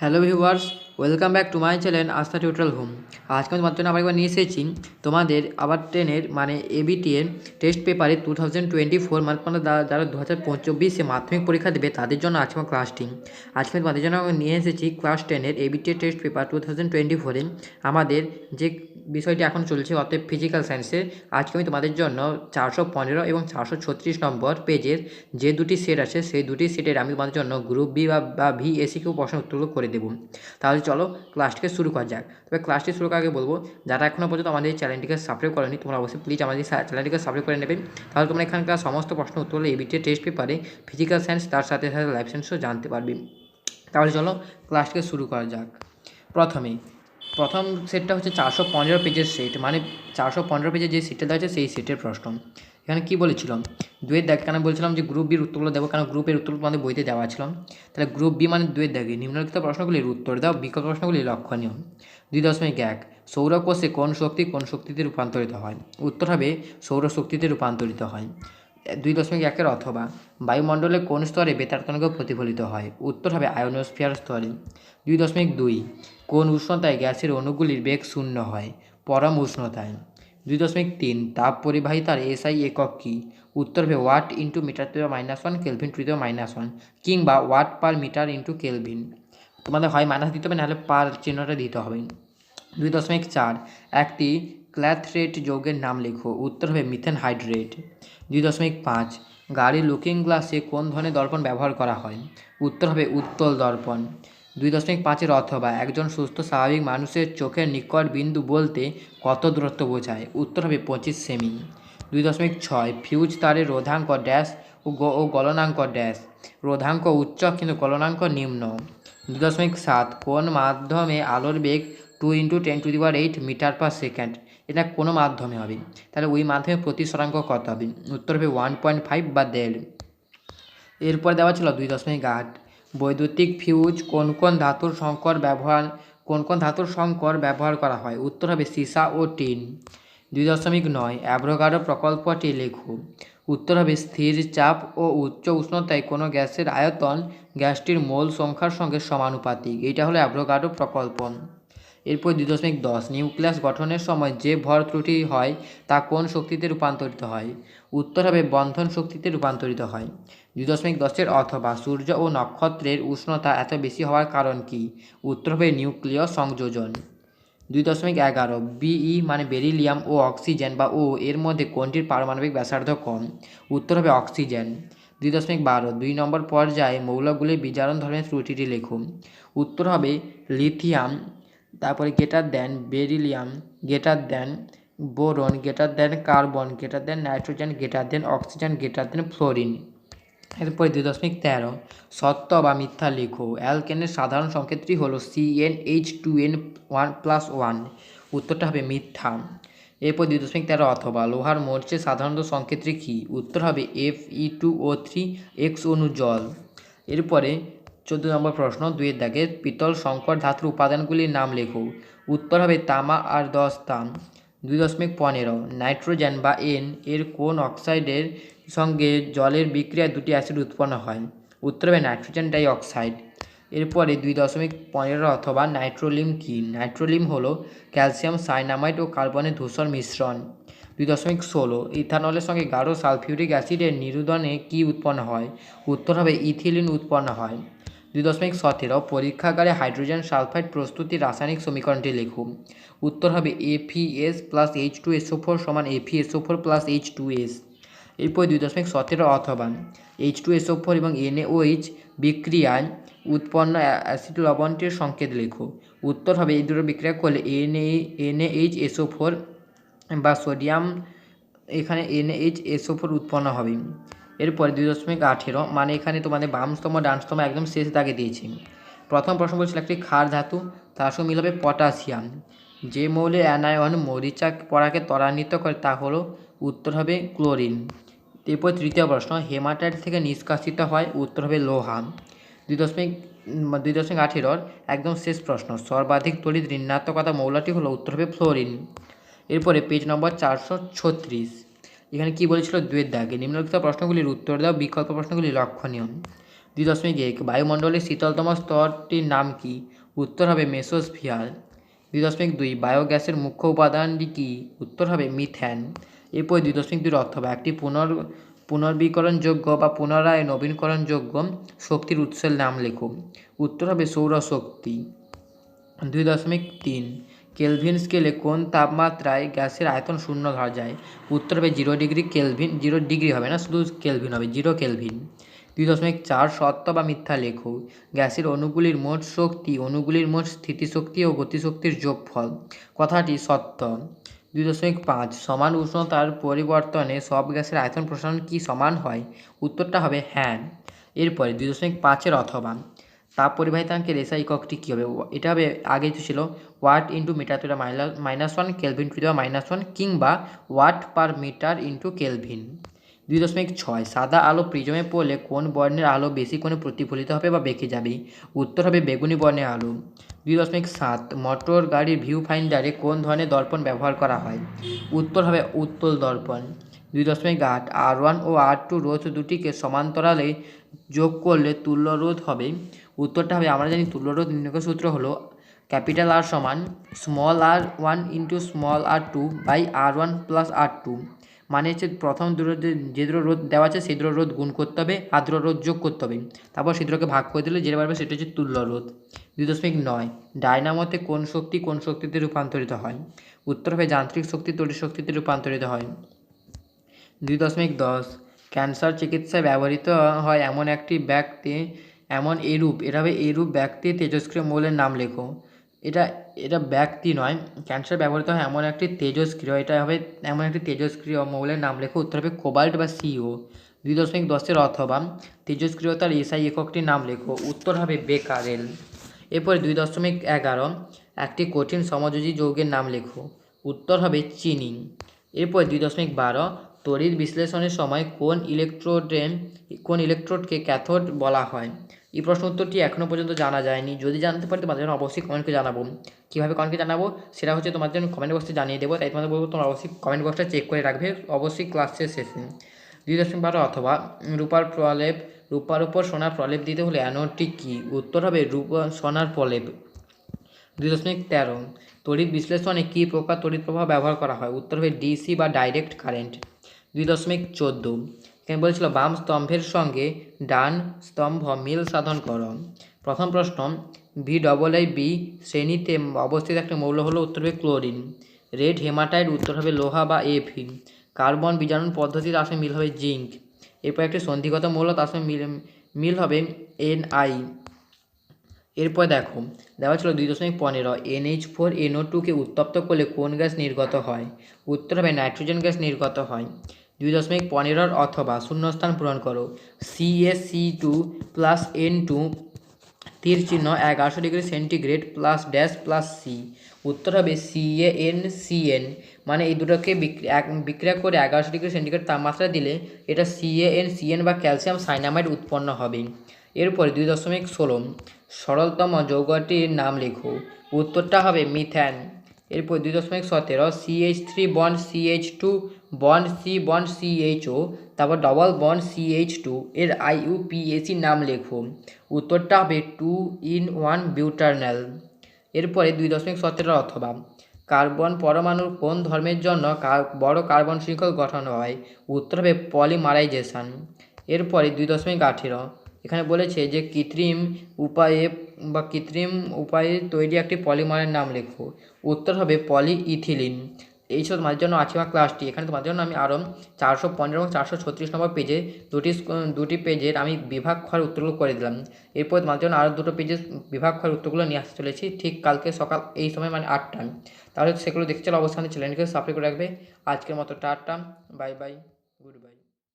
Hello viewers, welcome back to my channel আস্থা tutorial home. আজকে আমি তোমার জন্য আবার একবার নিয়ে এসেছি তোমাদের আবার 10-এর মানে এবিটি এর টেস্ট পেপারে 2024 মানে তোমরা যারা 2024 মাধ্যমিক পরীক্ষা দেবে তাদের জন্য আজকে আমার ক্লাসটি। আজকে আমি তোমাদের জন্য নিয়ে এসেছি ক্লাস 10-এর এবিটি এর টেস্ট পেপার 2024-এ আমাদের যে বিষয়টি এখন চলছে অর্থাৎ ফিজিক্যাল সায়েন্সের। আজকে আমি তোমাদের জন্য 415 এবং 436 নম্বর পেজের যে দুটি সেট আছে সেই দুটি সেটের আমি তোমাদের জন্য গ্রুপ বি বা ভিএসিকেও প্রশ্ন উত্তরগুলো করে দেবো। তাহলে চলো ক্লাসটিকে শুরু করা যাক। তবে ক্লাসটি শুরু করার আগে বলবো, যারা এখনও পর্যন্ত আমাদের এই চ্যানেলটিকে সাবস্ক্রাইব করেনি তোমরা অবশ্যই প্লিজ আমাদের চ্যানেলটিকে সাবস্ক্রাইব করে নেবে। তাহলে তোমরা এখানকার সমস্ত প্রশ্ন উত্তর হলো এবিটি টেস্ট পেপারে ফিজিক্যাল সায়েন্স তার সাথে সাথে লাইফ সায়েন্সও জানতে পারবে। তাহলে চলো ক্লাসটিকে শুরু করা যাক। প্রথম সেটটা হচ্ছে 415 পেজের সেট, মানে 415 পেজের যে সেটটা দেওয়া আছে সেই সেটের প্রশ্ন। এখানে কী বলেছিলাম, দুয়ের দাগে কেন বলছিলাম যে গ্রুপ বির উত্তরগুলো দেবো, কারণ গ্রুপের উত্তরগুলো আমাদের বইতে দেওয়া ছিল। তাহলে গ্রুপ বি মানে দুয়ের দাগে নিম্নলিখিত প্রশ্নগুলির উত্তর দাও, বিকল্প প্রশ্নগুলি লক্ষণীয়। 2.1 সৌরকোষে কোন শক্তিতে রূপান্তরিত হয়? উত্তর হবে সৌরশক্তিতে রূপান্তরিত হয়। 2.1 অথবা বায়ুমণ্ডলের কোন স্তরে বেতার তরঙ্গ প্রতিফলিত হয়? উত্তর হবে আয়োনোস্ফিয়ার স্তরে। 2.2 কোন উষ্ণতায় গ্যাসের অণুগুলির বেগ শূন্য হয়? পরম উষ্ণতায়। 2.3 তাপ পরিবাহিতার এসআই একক কী? উত্তর হবে watt into metre to -1 kelvin to -1 কিংবা watt per metre into kelvin. তোমাদের হয় মাইনাস দিতে হবে, নাহলে পার চিহ্নটা দিতে হবে। 2.4 একটি ক্ল্যাথরেট যৌগের নাম লেখো। উত্তর হবে মিথেন হাইড্রেট। 2.5 গাড়ির লুকিং গ্লাসে কোন ধরনের দর্পণ ব্যবহার করা হয়? উত্তর হবে উত্তল দর্পণ। 2.5 অথবা একজন সুস্থ স্বাভাবিক মানুষের চোখের নিকট বিন্দু বলতে কত দূরত্ব বোঝায়? উত্তর হবে 25 সেমি। 2.6 ফিউজ তারের রোধাঙ্ক ড্যাশ ও গলনাঙ্ক ড্যাশ। রোধাঙ্ক উচ্চ কিন্তু গলনাঙ্ক নিম্ন। 2.7 কোন মাধ্যমে আলোর বেগ 2 × 10⁸ মিটার পার সেকেন্ড? এটা কোনো মাধ্যমে হবে, তাহলে ওই মাধ্যমে প্রতিসরাঙ্ক কত হবে? উত্তর হবে 1.5 বা 1.5। এরপর দেওয়া ছিল 2.8 বৈদ্যুতিক ফিউজ কোন কোন ধাতুর সংকর ব্যবহার করা হয়? উত্তর হবে সীসা ও টিন। 2.9 অ্যাভোগাড্রো প্রকল্পটি লেখো। উত্তর হবে স্থির চাপ ও উচ্চ উষ্ণতায় কোনো গ্যাসের আয়তন গ্যাসটির মোল সংখ্যার সঙ্গে সমানুপাতিক। এইটা হলো অ্যাভোগাড্রো প্রকল্প। এরপর 2.10 নিউক্লিয়াস গঠনের সময় যে ভর ত্রুটি হয় তা কোন শক্তিতে রূপান্তরিত হয়? উত্তর হবে বন্ধন শক্তিতে রূপান্তরিত হয়। 2.10 অথবা সূর্য ও নক্ষত্রের উষ্ণতা এত বেশি হওয়ার কারণ কি? উত্তর হবে নিউক্লিয় সংযোজন। 2.11 বিই মানে বেরিলিয়াম ও অক্সিজেন বা ও এর মধ্যে কোনটির পারমাণবিক ব্যাসার্ধ কম? উত্তর হবে অক্সিজেন। 2.12 2 নম্বর পর্যায়ে মৌলগুলির বিজারণ ধর্মের ত্রুটিটি লেখুন। উত্তর হবে লিথিয়াম, তারপরে greater than beryllium, greater than boron, greater than carbon, greater than nitrogen, greater than oxygen, greater than fluorine. এরপরে 2.13 সত্য বা মিথ্যা লেখো। অ্যালকেনের সাধারণ সংকেতটি হলো CnH2n1+1। উত্তরটা হবে মিথ্যা। এরপর 2.13 অথবা লোহার মোর্চের সাধারণত সংকেতটি কী? উত্তর হবে Fe2O3 X অণু জল। এরপরে 14 নম্বর প্রশ্ন 2-এর দাগে পিতল সংকর ধাতুর উপাদানগুলির নাম লেখো। উত্তর হবে তামা আর দস্তা। 2.15 নাইট্রোজেন বা এন এর কোন অক্সাইডের সঙ্গে জলের বিক্রিয়ায় দুটি অ্যাসিড উৎপন্ন হয়? উত্তর হবে নাইট্রোজেন ডাই অক্সাইড। এরপরে 2.15 অথবা নাইট্রোলিম কী? নাইট্রোলিম হলো ক্যালসিয়াম সাইনামাইড ও কার্বনের ধূসর মিশ্রণ। 2.16 ইথানলের সঙ্গে গাঢ় সালফিউরিক অ্যাসিডের নিরুদনে কী উৎপন্ন হয়? উত্তর হবে ইথিলিন উৎপন্ন হয়। 2.17 পরীক্ষাগারে হাইড্রোজেন সালফাইড প্রস্তুতির রাসায়নিক সমীকরণটি লিখুন। উত্তর হবে APS + H2SO4 = ApSO4 + H2S। এরপর 2.17 অথবা H2SO4 এবং NaOH বিক্রিয়ায় উৎপন্ন অ্যাসিড লবণটির সংকেত লেখো। উত্তর হবে এই দুটো বিক্রিয়া করলে NaHSO4 বা সোডিয়াম, এখানে NaHSO4 উৎপন্ন হবে। এরপরে 2.18 মানে এখানে তোমাদের বাম স্তম্ভ ডান স্তম্ভ একদম শেষ দাগে দিয়েছি। প্রথম প্রশ্ন বলছিল একটি ক্ষার ধাতু, তার সঙ্গে মিল হবে পটাশিয়াম। যে মৌলের অ্যানায়ন মরিচা পরাকে ত্বরান্বিত করে তা হলো, উত্তর হবে ক্লোরিন। এরপর তৃতীয় প্রশ্ন হেমাটাইট থেকে নিষ্কাশিত হয়, উত্তর হবে লোহা। 2.18 একদম শেষ প্রশ্ন সর্বাধিক তড়িৎ ঋণাত্মকতা মৌলটি হলো, উত্তর হবে ফ্লোরিন। এরপরে পেজ নম্বর 436 এখানে কি বলেছিল 2-এর দাগে নিম্নলিখিত প্রশ্নগুলির উত্তর দাও, বিকল্প প্রশ্নগুলি লক্ষণীয়। 2.1 বায়ুমণ্ডলের শীতলতম স্তরটির নাম কি? উত্তর হবে মেসোস্ফিয়ার। 2.2 বায়োগ্যাসের মুখ্য উপাদানটি কি? উত্তর হবে মিথেন। এরপর 2.2 অথবা একটি পুনর্বীকরণযোগ্য বা পুনরায় নবীকরণযোগ্য শক্তির উৎসের নাম লেখো। উত্তর হবে সৌরশক্তি। 2.3 কেলভিন স্কেলে কোন তাপমাত্রায় গ্যাসের আয়তন শূন্য ধরা যায়? উত্তর হবে 0 ডিগ্রি কেলভিন। 0 ডিগ্রি হবে না, শুধু কেলভিন হবে, 0 কেলভিন। 2.4 সত্য বা মিথ্যা লেখো। গ্যাসের অণুগুলির মোট শক্তি অণুগুলির মোট স্থিতিশক্তি ও গতিশক্তির যোগফল। কথাটি সত্য। 2.5 সমান উষ্ণতার পরিবর্তনে সব গ্যাসের আয়তন প্রসারণ কি সমান হয়? উত্তরটা হবে হ্যাঁ। এরপরে 2.5 অথবা তাপ পরিবাহিতাঙ্কের এসআই এককটি কী হবে? এটা হবে, আগে ছিল watt into metre to the -1 kelvin to the -1 কিংবা watt per metre into kelvin. 2.6 সাদা আলো প্রিজমে পড়লে কোন বর্ণের আলো বেশি কোণে প্রতিফলিত হবে বা বেঁকে যাবে? উত্তর হবে বেগুনি বর্ণের আলো। 2.7 মোটর গাড়ির ভিউ ফাইন্ডারে কোন ধরনের দর্পণ ব্যবহার করা হয়? উত্তর হবে উত্তল দর্পণ। 2.8 R1 ও R2 রোধ দুটিকে সমান্তরালে যোগ করলে তুল্য রোধ হবে। উত্তরটা হবে, আমরা জানি তুল্য রোধ নির্ণয়ের সূত্র হলো ক্যাপিটাল R সমান small r1 into small r2 by R1 plus R2। মানে হচ্ছে প্রথম যে দুটো রোধ দেওয়া আছে সেই দুটো রোধ গুণ করতে হবে, আর দুটো রোধ যোগ করতে হবে, তারপর সেই দুটোকে ভাগ করে দিলে যেটা পারবে সেটা হচ্ছে তুল্য রোধ। 2.9 ডায়নামোতে কোন শক্তি কোন শক্তিতে রূপান্তরিত হয়? উত্তর হবে যান্ত্রিক শক্তি তড়িৎ শক্তিতে রূপান্তরিত হয়। 2.10 ক্যান্সার চিকিৎসায় ব্যবহৃত হয় এমন একটি ব্যক্তি এরূপ ব্যক্তি তেজস্ক্রিয় মৌলের নাম লেখো। এটা ব্যক্তি নয়, ক্যান্সার ব্যবহৃত হয় এমন একটি তেজস্ক্রিয় মৌলের নাম লেখো। উত্তর হবে কোবাল্ট বা CO। 2.10 অথবা তেজস্ক্রিয়তার এসআই এককটির নাম লেখো। উত্তর হবে বেকারেল। এরপরে 2.11 একটি কঠিন সমযোজী যৌগের নাম লেখো। উত্তর হবে চিনি। এরপর 2.12 তড়িৎ বিশ্লেষণের সময় কোন ইলেকট্রোডকে ক্যাথোড বলা হয়? এই প্রশ্ন উত্তরটি এখনও পর্যন্ত জানা যায়নি। যদি জানতে পারি তোমাদের জন্য অবশ্যই কমেন্টকে জানাবো। কীভাবে কমেন্টকে জানাবো সেটা হচ্ছে তোমাদের জন্য কমেন্ট বক্সে জানিয়ে দেবো, তাই তোমাদের বলবো তোমরা অবশ্যই কমেন্ট বক্সটা চেক করে রাখবে অবশ্যই ক্লাসের শেষে। 2.12 অথবা রূপার উপর সোনার প্রলেপ দিতে হলে অ্যানোডটি কী? উত্তর হবে সোনার প্রলেপ। 2.13 তড়িৎ বিশ্লেষণে কী প্রকার তড়িৎ প্রবাহ ব্যবহার করা হয়? উত্তর হবে ডিসি বা ডাইরেক্ট কারেন্ট। 2.14 এখানে বলেছিল বাম স্তম্ভের সঙ্গে ডান স্তম্ভ মিল সাধন করো। প্রথম প্রশ্ন VIIB শ্রেণীতে অবস্থিত একটা মৌল হলো, উত্তর হবে ক্লোরিন। রেড হেমাটাইট উত্তর হবে লোহা বা Fe। কার্বন বিজারণ পদ্ধতিতে আসলে মিল হবে জিঙ্ক। এরপর একটি সন্ধিগত মৌল তার সঙ্গে মিল হবে Ni। এরপর দেখো দেওয়া ছিল 2.15 NH4NO2কে উত্তপ্ত করলে কোন গ্যাস নির্গত হয়? উত্তর হবে নাইট্রোজেন গ্যাস নির্গত হয়। 2.15 অথবা শূন্যস্থান পূরণ করো। CaC2 প্লাস N2 তীর চিহ্ন 1100 degree centigrade plus dash plus C. উত্তর হবে CaNCN। মানে এই দুটোকে বিক্রিয়া করে 1100 ডিগ্রি সেন্টিগ্রেড তাপমাত্রা দিলে এটা CaNCN বা ক্যালসিয়াম সাইনামাইড উৎপন্ন হবে। এরপরে 2.16 সরলতম যৌগটির নাম লেখো। উত্তরটা হবে মিথেন। এরপর 2.17 CH3 bond CH2 bond C bond CHO তারপর ডবল বন্ড CH2 এর IUPAC নাম লেখো। উত্তরটা হবে 2-in-1 বিউটারনাল। এরপরে 2.17 অথবা কার্বন পরমাণুর কোন ধর্মের জন্য বড় কার্বন শৃঙ্খল গঠন হয়? উত্তর হবে পলিমারাইজেশন। এরপরে 2.18 এখানে বলেছে যে কৃত্রিম উপায়ে তৈরি একটি পলিমারের নাম লেখো। উত্তর হবে পলিইথিলিন। এই সব তোমাদের জন্য আছে আমার ক্লাসটি। এখানে তোমাদের জন্য আমি আরও 415 এবং 436 নম্বর পেজে দুটি পেজের আমি বিভাগ ক্ষয়ের উত্তরগুলো করে দিলাম। এরপর তোমাদের জন্য আরও দুটো পেজের বিভাগ ক্ষয়ের উত্তরগুলো নিয়ে আসতে চলেছি ঠিক কালকে সকাল এই সময়, মানে 8টায়। তাহলে সেগুলো দেখতে চলো, অবশ্যই চ্যানেলকে সাবস্ক্রাইব করে রাখবে। আজকের মতো tata, bye bye, good bye.